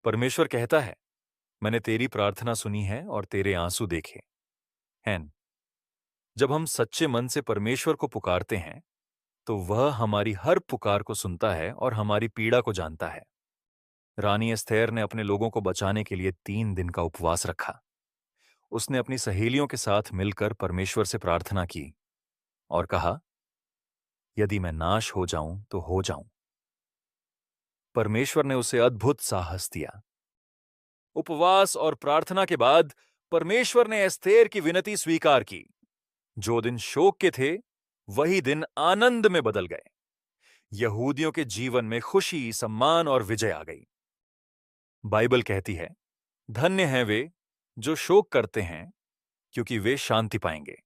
परमेश्वर कहता है, मैंने तेरी प्रार्थना सुनी है और तेरे आंसू देखे हैं। जब हम सच्चे मन से परमेश्वर को पुकारते हैं तो वह हमारी हर पुकार को सुनता है और हमारी पीड़ा को जानता है। रानी एस्थेर ने अपने लोगों को बचाने के लिए 3 दिन का उपवास रखा। उसने अपनी सहेलियों के साथ मिलकर परमेश्वर से प्रार्थना की और कहा, यदि मैं नाश हो जाऊं तो हो जाऊं। परमेश्वर ने उसे अद्भुत साहस दिया। उपवास और प्रार्थना के बाद परमेश्वर ने एस्थेर की विनती स्वीकार की। जो दिन शोक के थे वही दिन आनंद में बदल गए। यहूदियों के जीवन में खुशी, सम्मान और विजय आ गई। बाइबल कहती है, धन्य हैं वे जो शोक करते हैं, क्योंकि वे शांति पाएंगे।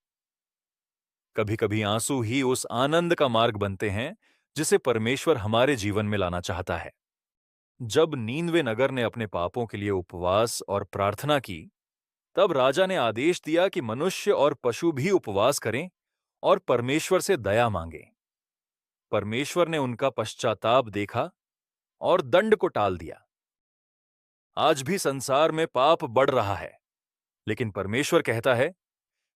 कभी कभी आंसू ही उस आनंद का मार्ग बनते हैं जिसे परमेश्वर हमारे जीवन में लाना चाहता है। जब नीनवे नगर ने अपने पापों के लिए उपवास और प्रार्थना की, तब राजा ने आदेश दिया कि मनुष्य और पशु भी उपवास करें और परमेश्वर से दया मांगे। परमेश्वर ने उनका पश्चाताप देखा और दंड को टाल दिया। आज भी संसार में पाप बढ़ रहा है, लेकिन परमेश्वर कहता है,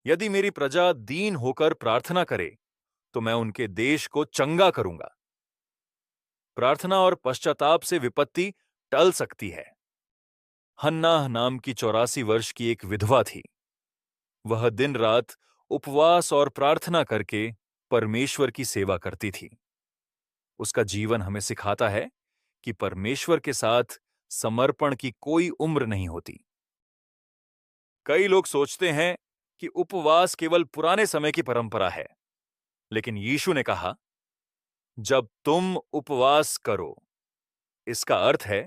यदि मेरी प्रजा दीन होकर प्रार्थना करे तो मैं उनके देश को चंगा करूंगा। प्रार्थना और पश्चाताप से विपत्ति टल सकती है। हन्नाह नाम की 84 वर्ष की एक विधवा थी। वह दिन रात उपवास और प्रार्थना करके परमेश्वर की सेवा करती थी। उसका जीवन हमें सिखाता है कि परमेश्वर के साथ समर्पण की कोई उम्र नहीं होती। कई लोग सोचते हैं कि उपवास केवल पुराने समय की परंपरा है, लेकिन यीशु ने कहा, जब तुम उपवास करो, इसका अर्थ है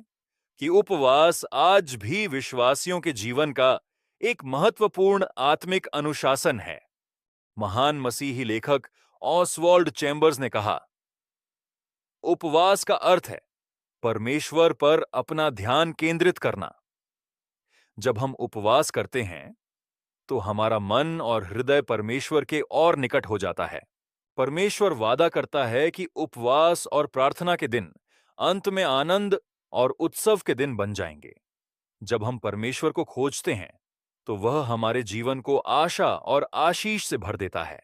कि उपवास आज भी विश्वासियों के जीवन का एक महत्वपूर्ण आत्मिक अनुशासन है। महान मसीही लेखक ऑसवाल्ड चैम्बर्स ने कहा, उपवास का अर्थ है परमेश्वर पर अपना ध्यान केंद्रित करना। जब हम उपवास करते हैं तो हमारा मन और हृदय परमेश्वर के और निकट हो जाता है। परमेश्वर वादा करता है कि उपवास और प्रार्थना के दिन अंत में आनंद और उत्सव के दिन बन जाएंगे। जब हम परमेश्वर को खोजते हैं तो वह हमारे जीवन को आशा और आशीष से भर देता है।